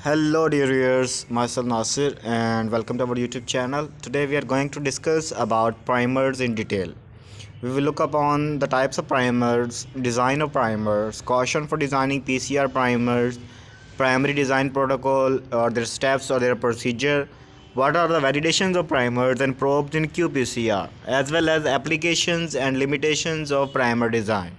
Hello dear viewers, myself Nasir and welcome to our YouTube channel. Today we are going to discuss about primers in detail. We will look upon the types of primers, design of primers, caution for designing PCR primers, primary design protocol or their steps or their procedure, what are the validations of primers and probes in QPCR, as well as applications and limitations of primer design.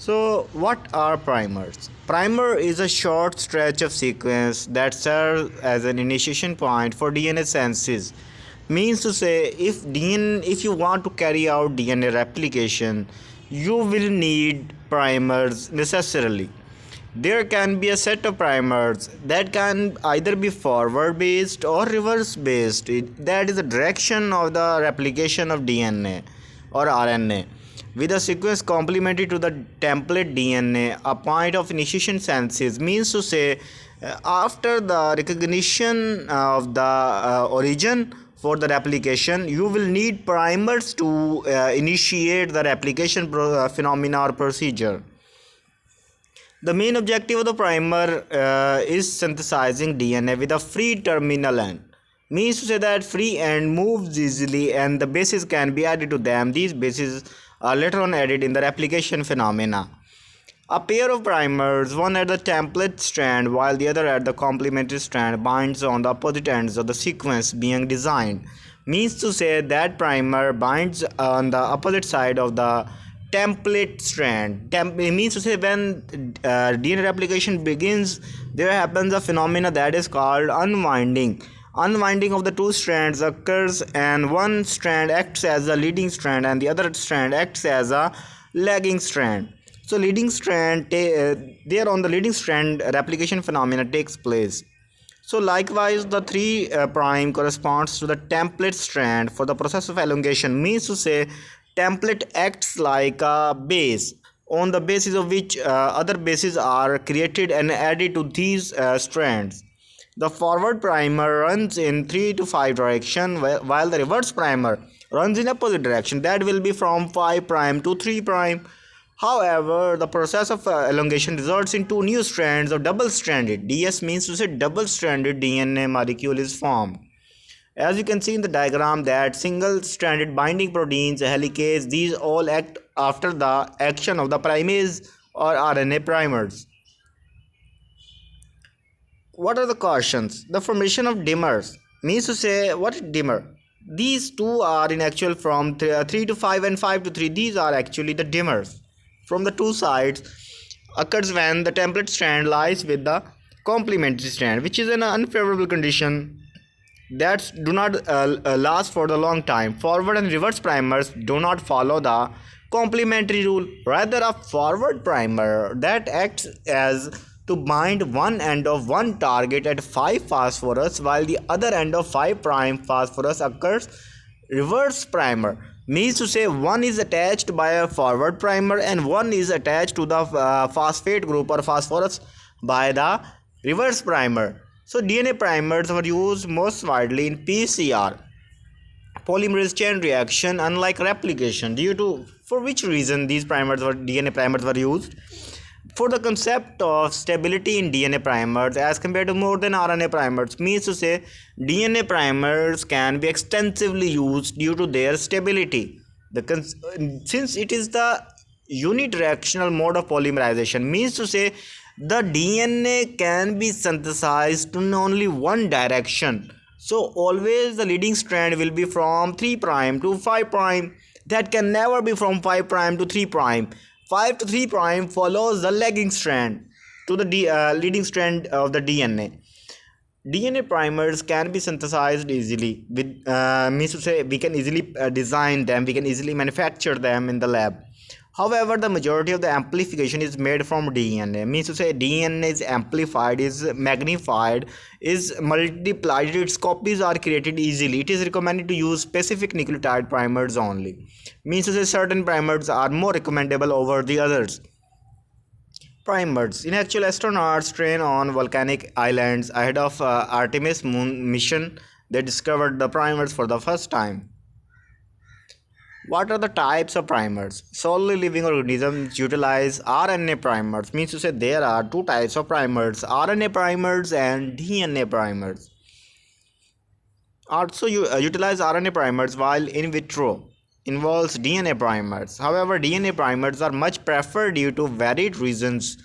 So, what are primers? Primer is a short stretch of sequence that serves as an initiation point for DNA synthesis. Means to say, if you want to carry out DNA replication, you will need primers necessarily. There can be a set of primers that can either be forward based or reverse based. That is the direction of the replication of DNA or RNA. With a sequence complementary to the template DNA, a point of initiation synthesis means to say after the recognition of the origin for the replication, you will need primers to initiate the replication phenomena or procedure. The main objective of the primer is synthesizing DNA with a free terminal end. Means to say that free end moves easily and the bases can be added to them. These bases are later on added in the replication phenomena. A pair of primers, one at the template strand while the other at the complementary strand, binds on the opposite ends of the sequence being designed. Means to say that primer binds on the opposite side of the template strand. It means to say when DNA replication begins, there happens a phenomena that is called unwinding. Unwinding of the two strands occurs and one strand acts as a leading strand and the other strand acts as a lagging strand. So leading strand there on the leading strand replication phenomena takes place. So likewise the 3 prime corresponds to the template strand for the process of elongation. Means to say template acts like a base on the basis of which other bases are created and added to these strands. The forward primer runs in 3 to 5 direction while the reverse primer runs in opposite direction, that will be from 5 prime to 3 prime. However, the process of elongation results in two new strands of double-stranded DS means to say double-stranded DNA molecule is formed. As you can see in the diagram that single-stranded binding proteins, helicase, these all act after the action of the primase or RNA primers. What are the cautions? The formation of dimers means to say what is dimmer? These two are in actual from 3 to 5 and 5 to 3. These are actually the dimmers from the two sides occurs when the template strand lies with the complementary strand, which is an unfavorable condition that do not last for the long time. Forward and reverse primers do not follow the complementary rule. Rather, a forward primer that acts as to bind one end of one target at 5 phosphorus while the other end of 5 prime phosphorus occurs. Reverse primer means to say one is attached by a forward primer and one is attached to the phosphate group or phosphorus by the reverse primer. So DNA primers were used most widely in PCR, polymerase chain reaction, unlike replication. Due to for which reason these DNA primers were used? For the concept of stability in DNA primers as compared to more than RNA primers, means to say DNA primers can be extensively used due to their stability. Since it is the unidirectional mode of polymerization, means to say the DNA can be synthesized in only one direction. So always the leading strand will be from 3 prime to 5 prime. That can never be from 5 prime to 3 prime. 5 to 3 prime follows the lagging strand to the leading strand of the DNA. DNA primers can be synthesized easily with means to say we can easily design them, we can easily manufacture them in the lab. However, the majority of the amplification is made from DNA. Means to say DNA is amplified, is magnified, is multiplied, its copies are created easily. It is recommended to use specific nucleotide primers only. Means to say certain primers are more recommendable over the others. Primers. In actual, astronauts train on volcanic islands ahead of Artemis moon mission. They discovered the primers for the first time. What are the types of primers? Solely living organisms utilize RNA primers. Means to say there are two types of primers: RNA primers and DNA primers. Also, you utilize RNA primers while in vitro involves DNA primers. However, DNA primers are much preferred due to varied reasons.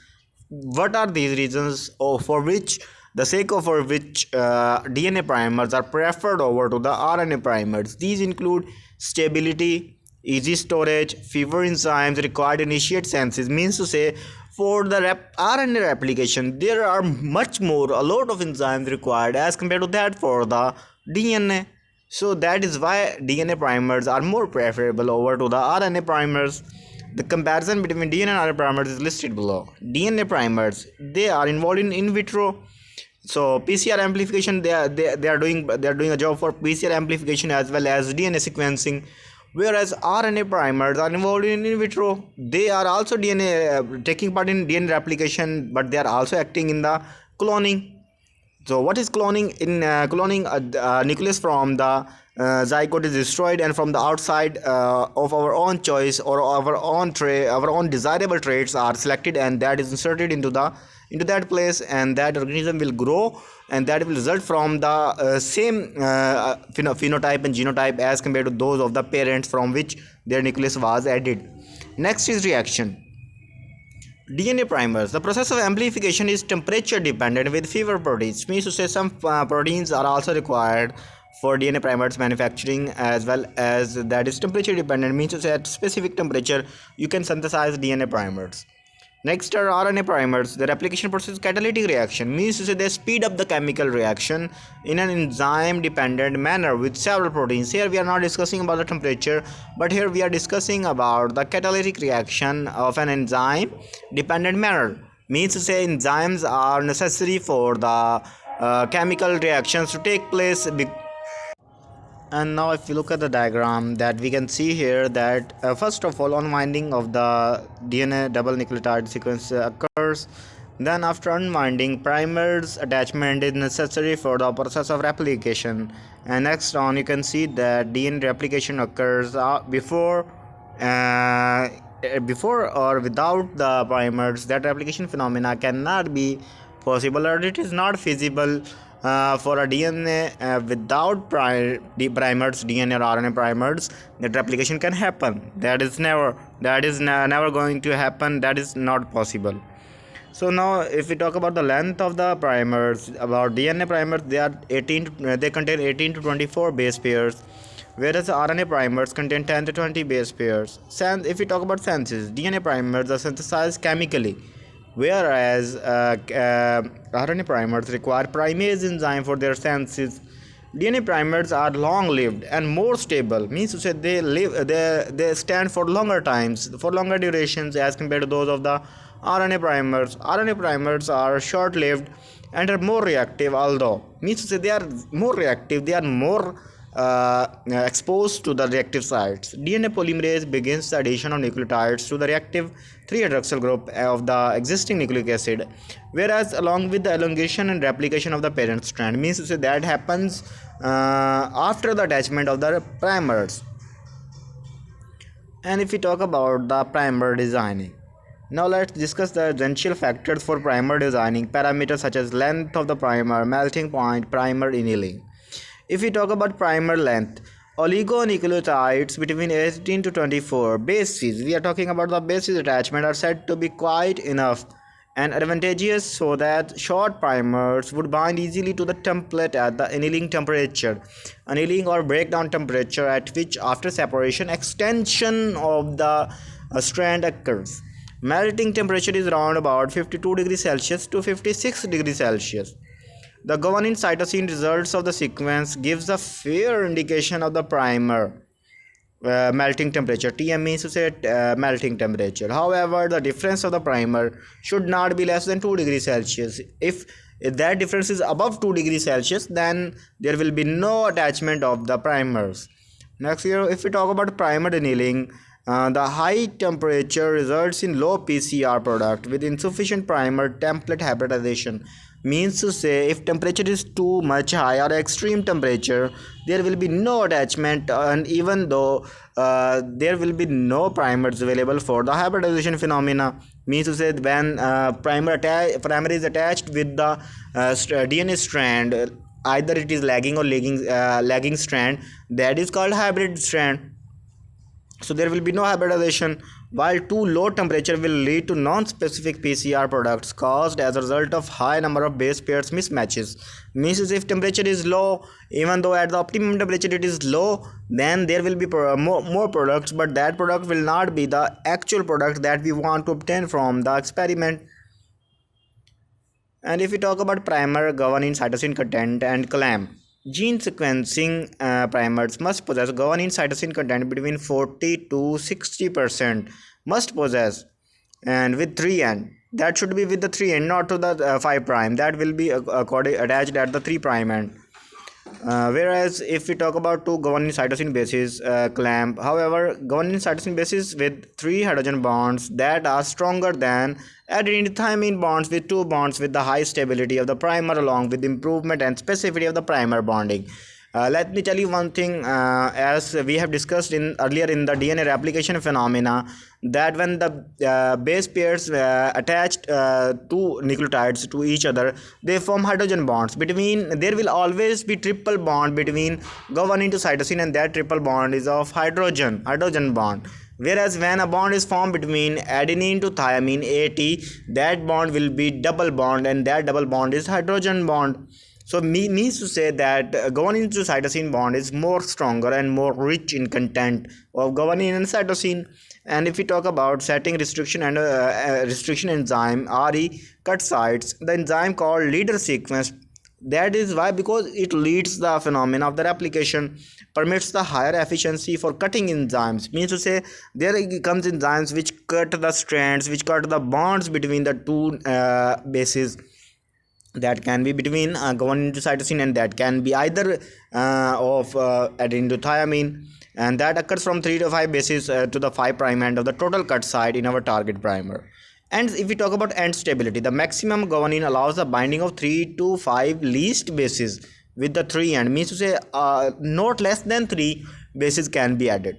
What are these reasons? For which the sake of for which DNA primers are preferred over to the RNA primers? These include stability, easy storage, fewer enzymes required to initiate senses. Means to say, for the RNA replication, there are much more, a lot of enzymes required as compared to that for the DNA. So that is why DNA primers are more preferable over to the RNA primers. The comparison between DNA and RNA primers is listed below. DNA primers, they are involved in vitro. So PCR amplification, they are doing a job for PCR amplification as well as DNA sequencing. Whereas RNA primers are involved in vitro. They are also DNA taking part in DNA replication, but they are also acting in the cloning. So what is cloning? In cloning, nucleus from the zygote is destroyed, and from the outside of our own choice or our own desirable traits are selected, and that is inserted into that place, and that organism will grow, and that will result from the same phenotype and genotype as compared to those of the parents from which their nucleus was added. Next is reaction. DNA primers. The process of amplification is temperature dependent with fewer proteins. Means to say some proteins are also required for DNA primers manufacturing, as well as that is temperature dependent. Means to say at specific temperature you can synthesize DNA primers. Next are RNA primers. The replication process is catalytic reaction. Means to say they speed up the chemical reaction in an enzyme dependent manner with several proteins. Here we are not discussing about the temperature, but here we are discussing about the catalytic reaction of an enzyme dependent manner. Means to say enzymes are necessary for the chemical reactions to take place. And now if you look at the diagram, that we can see here that first of all unwinding of the DNA double nucleotide sequence occurs. Then after unwinding, primers attachment is necessary for the process of replication. And next on you can see that DNA replication occurs before or without the primers. That replication phenomena cannot be possible, or it is not feasible for a DNA without primers, DNA or RNA primers. That replication can happen. Never going to happen. That is not possible. So now if we talk about the length of the primers, about DNA primers, they contain 18 to 24 base pairs, whereas RNA primers contain 10 to 20 base pairs. If we talk about senses, DNA primers are synthesized chemically, whereas RNA primers require primase enzyme for their synthesis. DNA primers are long-lived and more stable. Means to say they stand for longer times, for longer durations as compared to those of the RNA primers. RNA primers are short-lived and are more reactive. Although means to say they are more reactive, they are more exposed to the reactive sites. DNA polymerase begins the addition of nucleotides to the reactive 3-hydroxyl group of the existing nucleic acid, whereas along with the elongation and replication of the parent strand. Means to say that happens after the attachment of the primers. And if we talk about the primer designing, now let's discuss the essential factors for primer designing. Parameters such as length of the primer, melting point, primer annealing. If we talk about primer length, oligonucleotides between 18 to 24 bases, we are talking about the bases attachment, are said to be quite enough and advantageous, so that short primers would bind easily to the template at the annealing temperature, annealing or breakdown temperature, at which after separation extension of the strand occurs. Melting temperature is around about 52 degrees Celsius to 56 degrees Celsius. The governing cytosine results of the sequence gives a fair indication of the primer melting temperature. TM means to say melting temperature. However, the difference of the primer should not be less than 2 degrees Celsius. If that difference is above 2 degrees Celsius, then there will be no attachment of the primers. Next here, if we talk about primer annealing, the high temperature results in low PCR product with insufficient primer template hybridization. Means to say, if temperature is too much high or extreme temperature, there will be no attachment, and even though there will be no primers available for the hybridization phenomena. Means to say, when primer is attached with the DNA strand, either it is lagging or lagging strand, that is called hybrid strand. So there will be no hybridization, while too low temperature will lead to non-specific PCR products caused as a result of high number of base pairs mismatches. Means if temperature is low, even though at the optimum temperature it is low, then there will be more products, but that product will not be the actual product that we want to obtain from the experiment. And if we talk about primer governing cytosine content and clamp, gene sequencing primers must possess governing cytosine content between 40 to 60%, must possess, and with 3N. That should be with the 3N, not to the 5 prime. That will be attached at the 3 prime end. Whereas if we talk about two governing cytosine bases clamp, however, governing cytosine bases with 3 hydrogen bonds that are stronger than adenine bonds with 2 bonds with the high stability of the primer along with improvement and specificity of the primer bonding. Let me tell you one thing, as we have discussed in earlier in the DNA replication phenomena, that when the base pairs attached two nucleotides to each other, they form hydrogen bonds. There will always be triple bond between governing to cytosine, and that triple bond is of hydrogen bond. Whereas when a bond is formed between adenine to thymine, AT, that bond will be double bond, and that double bond is hydrogen bond. So means to say that governing to cytosine bond is more stronger and more rich in content of governing and cytosine. And if we talk about setting restriction and restriction enzyme RE cut sites, the enzyme called leader sequence. That is why, because it leads the phenomena of the replication, permits the higher efficiency for cutting enzymes. Means to say, there comes enzymes which cut the strands, which cut the bonds between the two bases. That can be between governing to cytosine, and that can be either of adenine to thymine, and that occurs from 3 to 5 bases to the 5 prime end of the total cut site in our target primer. And if we talk about end stability, the maximum governing allows the binding of 3 to 5 least bases with the 3 end. Means to say, not less than 3 bases can be added.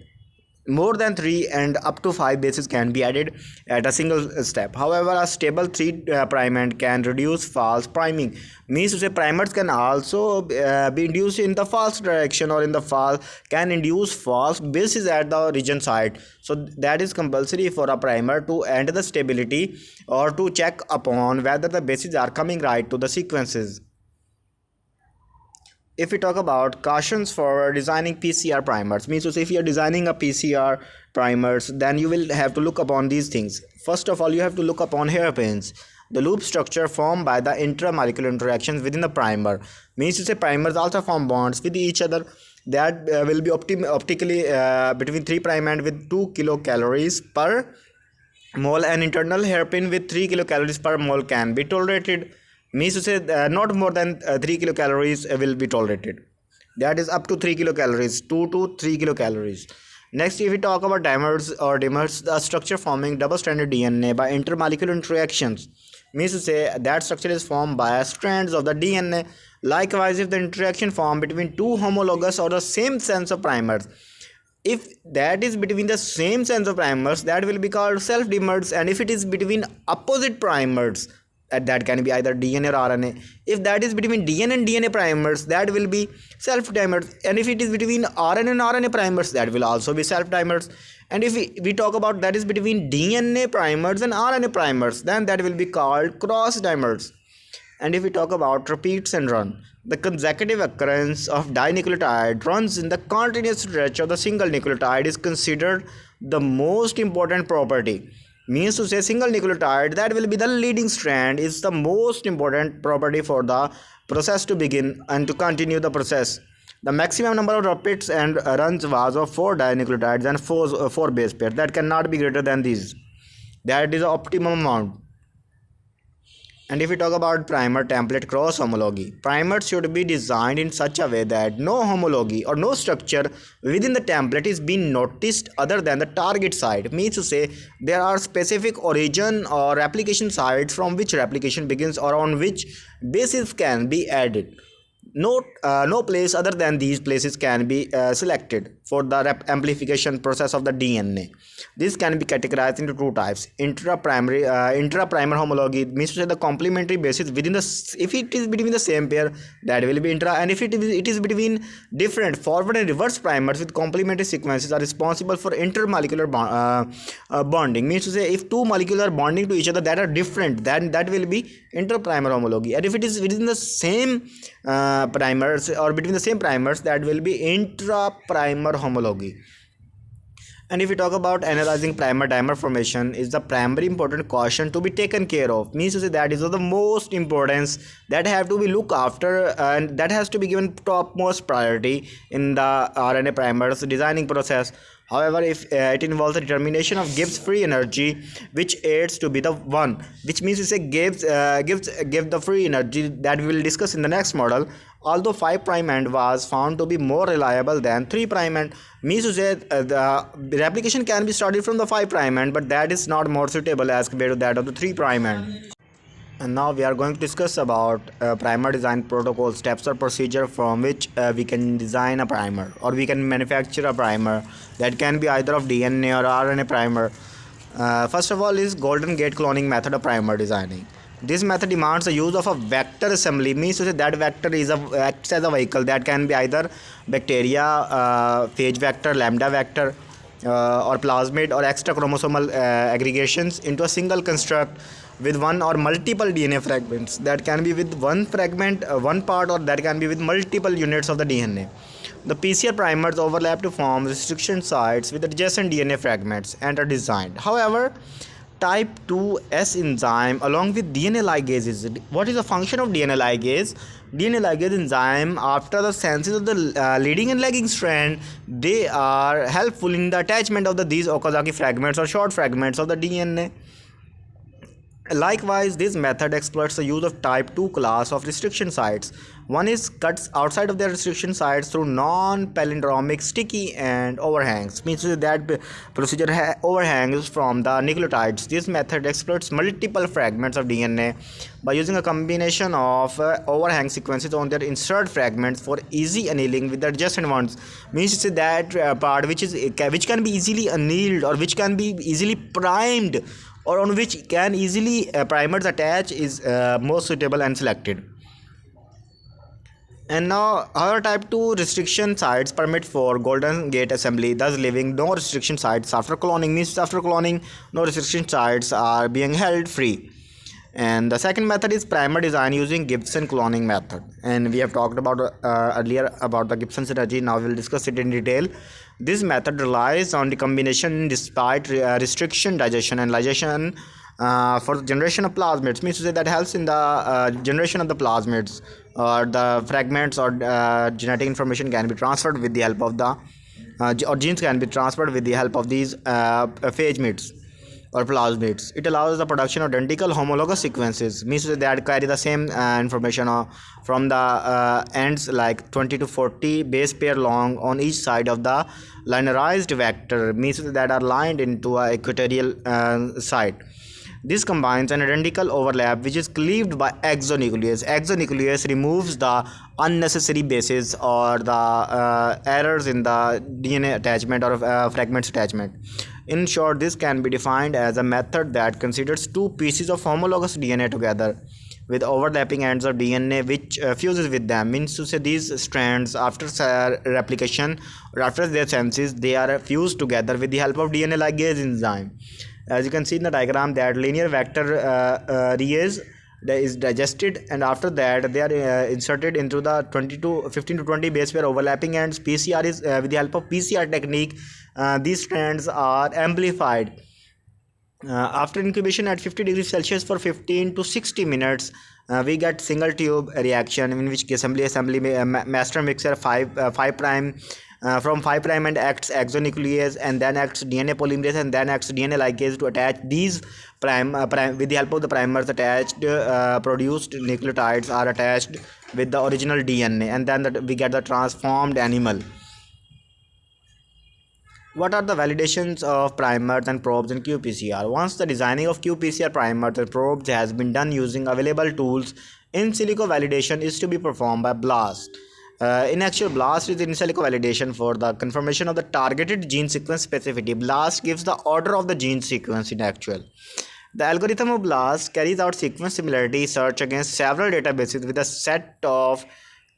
More than 3 and up to 5 bases can be added at a single step. However, a stable 3 prime end can reduce false priming. Means to say, primers can also be induced in the false direction, or can induce false bases at the origin site. So that is compulsory for a primer to end the stability or to check upon whether the bases are coming right to the sequences. If we talk about cautions for designing PCR primers, means to say, if you are designing a PCR primers, then you will have to look upon these things. First of all, you have to look upon hairpins, the loop structure formed by the intramolecular interactions within the primer. Means to say, primers also form bonds with each other that will be optically between 3 prime and with 2 kilocalories per mole. An internal hairpin with 3 kilocalories per mole can be tolerated. Means to say, not more than 3 kilocalories will be tolerated. That is up to 3 kilocalories, 2 to 3 kilocalories. Next, if we talk about dimers, the structure forming double-stranded DNA by intermolecular interactions. Means to say, that structure is formed by strands of the DNA. Likewise, if the interaction formed between two homologous or the same sense of primers, if that is between the same sense of primers, that will be called self-dimers. And if it is between opposite primers, that can be either DNA or RNA. If that is between DNA and DNA primers, that will be self-dimers. And if it is between RNA and RNA primers, that will also be self-dimers. And if we talk about that is between DNA primers and RNA primers, then that will be called cross-dimers. And if we talk about repeat syndrome, the consecutive occurrence of dinucleotide runs in the continuous stretch of the single nucleotide is considered the most important property. Means to say, single nucleotide, that will be the leading strand, is the most important property for the process to begin and to continue the process. The maximum number of repeats and runs was of 4 dinucleotides and 4 base pairs. That cannot be greater than these. That is the optimum amount. And if we talk about primer template cross homology, primers should be designed in such a way that no homology or no structure within the template is being noticed other than the target site. Means to say there are specific origin or replication sites from which replication begins or on which basis can be added. No place other than these places can be selected for the amplification process of the DNA. This can be categorized into two types: intra-primer homology, means to say the complementary basis within the, if it is between the same pair, that will be intra, and if it is between different forward and reverse primers with complementary sequences are responsible for intermolecular bonding. Means to say if two molecules are bonding to each other that are different, then that will be inter-primer homology, and if it is within the same primers or between the same primers, that will be intra-primer homology. And if we talk about analyzing primer dimer formation, is the primary important caution to be taken care of. Means to say that is of the most importance that have to be looked after, and that has to be given topmost priority in the RNA primers designing process. However, if it involves the determination of Gibbs free energy, which aids to be the one, which means to say gives the free energy that we will discuss in the next model. Although 5' end was found to be more reliable than 3' end, means to say the replication can be started from the 5' end, but that is not more suitable as compared to that of the 3' end. And now we are going to discuss about primer design protocol, steps or procedure from which we can design a primer or we can manufacture a primer that can be either of DNA or RNA primer. First of all is golden gate cloning method of primer designing. This method demands the use of a vector assembly, means to say that vector acts as a vehicle that can be either bacteria, phage vector, lambda vector, or plasmid or extra chromosomal aggregations into a single construct with one or multiple DNA fragments. That can be with one fragment, one part, or that can be with multiple units of the DNA. The PCR primers overlap to form restriction sites with adjacent DNA fragments and are designed. However, type 2S enzyme along with DNA ligases. What is the function of DNA ligase? DNA ligase enzyme, after the senses of the leading and lagging strand, they are helpful in the attachment of these Okazaki fragments or short fragments of the DNA. Likewise, this method exploits the use of type 2 class of restriction sites. One is cuts outside of their restriction sites through non-palindromic sticky and overhangs. Means that procedure overhangs from the nucleotides. This method exploits multiple fragments of DNA by using a combination of overhang sequences on their insert fragments for easy annealing with the adjacent ones. Means that part which can be easily annealed or which can be easily primed or on which can easily primers attach is most suitable and selected. And now our type 2 restriction sites permit for golden gate assembly, thus leaving no restriction sites after cloning. Means after cloning no restriction sites are being held free. And the second method is primer design using Gibson cloning method, and we have talked about earlier about the Gibson synergy. Now we will discuss it in detail. This method relies on the combination despite restriction, digestion and ligation for the generation of plasmids. Means to say that helps in the generation of the plasmids, or the fragments or genetic information can be transferred with the help of the or genes can be transferred with the help of these phage or plasmids. It allows the production of identical homologous sequences, means that carry the same information from the ends like 20 to 40 base pair long on each side of the linearized vector, means that are lined into a equatorial side. This combines an identical overlap which is cleaved by exonuclease. Exonuclease removes the unnecessary bases or the errors in the DNA attachment or fragments attachment. In short, this can be defined as a method that considers two pieces of homologous DNA together with overlapping ends of DNA which fuses with them. Means to say these strands after replication or after their senses, they are fused together with the help of DNA ligase enzyme. As you can see in the diagram, that linear vector rease is digested, and after that they are inserted into the 15 to 20 base pair overlapping ends. PCR is with the help of PCR technique, these strands are amplified. After incubation at 50 degrees Celsius for 15 to 60 minutes, we get single tube reaction in which assembly master mixer 5' from 5 prime and acts exonuclease, and then acts DNA polymerase, and then acts DNA ligase to attach these prime with the help of the primers attached. Produced nucleotides are attached with the original DNA, and then we get the transformed animal. What are the validations of primers and probes in QPCR? Once the designing of QPCR primers and probes has been done using available tools, in silico validation is to be performed by BLAST. In actual, BLAST is in silico validation for the confirmation of the targeted gene sequence specificity. BLAST gives the order of the gene sequence in actual. The algorithm of BLAST carries out sequence similarity search against several databases with a set of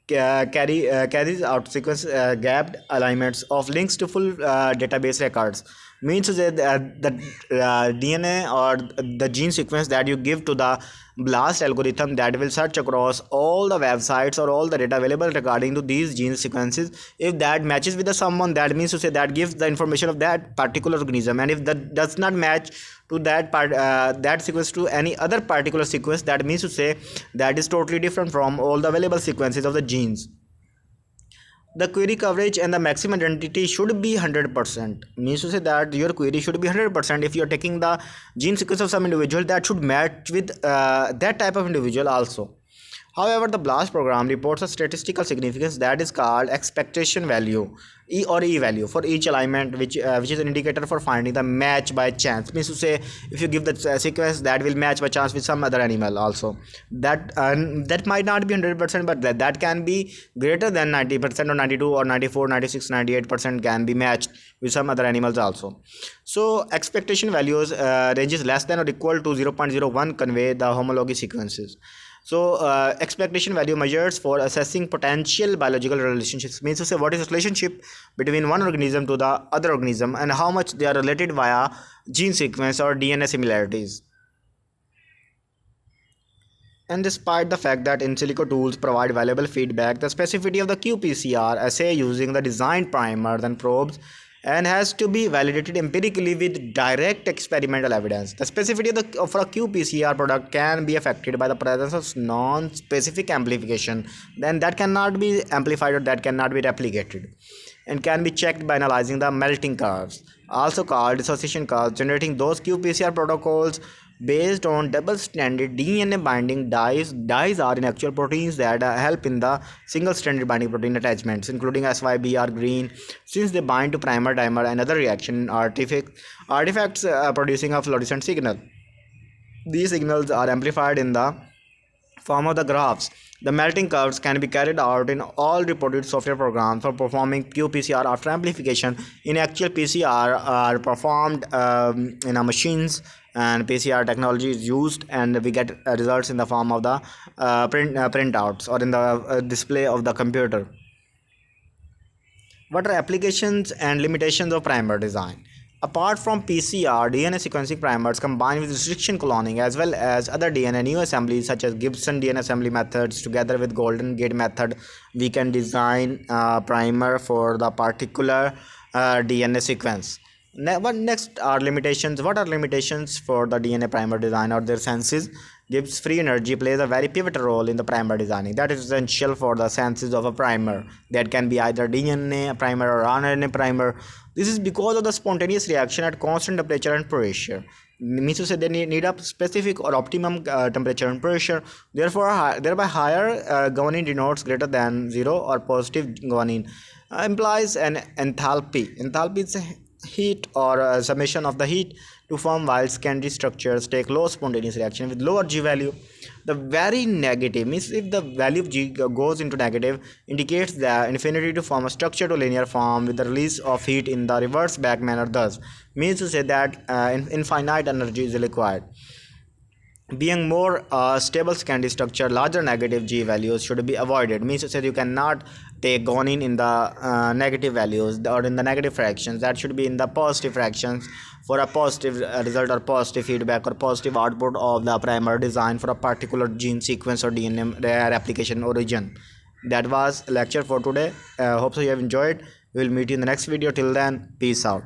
carries out sequence gapped alignments of links to full database records. Means that the DNA or the gene sequence that you give to the BLAST algorithm, that will search across all the websites or all the data available regarding to these gene sequences. If that matches with the someone, that means to say that gives the information of that particular organism, and if that does not match to that that sequence to any other particular sequence, that means to say that is totally different from all the available sequences of the genes. The query coverage and the maximum identity should be 100%. Means to say that your query should be 100%. If you are taking the gene sequence of some individual, that should match with that type of individual also. However, the BLAST program reports a statistical significance that is called expectation value, E or E value, for each alignment, which is an indicator for finding the match by chance. Means to say, if you give the sequence, that will match by chance with some other animal also. That might not be 100%, but that can be greater than 90% or 92 or 94, 96, 98% can be matched with some other animals also. So expectation values ranges less than or equal to 0.01 convey the homology sequences. So expectation value measures for assessing potential biological relationships. Means to say what is the relationship between one organism to the other organism and how much they are related via gene sequence or DNA similarities. And despite the fact that in silico tools provide valuable feedback, the specificity of the QPCR assay using the designed primers and probes and has to be validated empirically with direct experimental evidence. The specificity of a QPCR product can be affected by the presence of non-specific amplification. Then that cannot be amplified or that cannot be replicated, and can be checked by analyzing the melting curves, also called dissociation curves, generating those QPCR protocols based on double-stranded DNA binding dyes. Dyes are in actual proteins that help in the single-stranded binding protein attachments, including SYBR green, since they bind to primer, dimer, and other reaction artifacts producing a fluorescent signal. These signals are amplified in the form of the graphs. The melting curves can be carried out in all reported software programs for performing QPCR after amplification. In actual, PCR are performed in machines, and PCR technology is used, and we get results in the form of the printouts or in the display of the computer. What are applications and limitations of primer design? Apart from PCR, DNA sequencing primers combined with restriction cloning as well as other DNA new assemblies such as Gibson DNA assembly methods together with Golden Gate method, we can design a primer for the particular DNA sequence. Next are limitations. What are limitations for the DNA primer design or their senses? Gives free energy plays a very pivotal role in the primer designing. That is essential for the senses of a primer. That can be either DNA primer or RNA primer. This is because of the spontaneous reaction at constant temperature and pressure. Means to say they need a specific or optimum temperature and pressure. Therefore, thereby higher guanine denotes greater than 0 or positive guanine. Implies an enthalpy. Enthalpy is a heat or a summation of the heat to form, while secondary structures take low spontaneous reaction with lower G value. The very negative means if the value of G goes into negative, indicates the infinity to form a structure to linear form with the release of heat in the reverse back manner. Thus means to say that infinite energy is required. Being more stable secondary structure, larger negative G values should be avoided. Means to say you cannot take guanine in the negative values or in the negative fractions. That should be in the positive fractions for a positive result or positive feedback or positive output of the primer design for a particular gene sequence or DNA replication origin. That was lecture for today. Hope so you have enjoyed. We will meet you in the next video. Till then, peace out.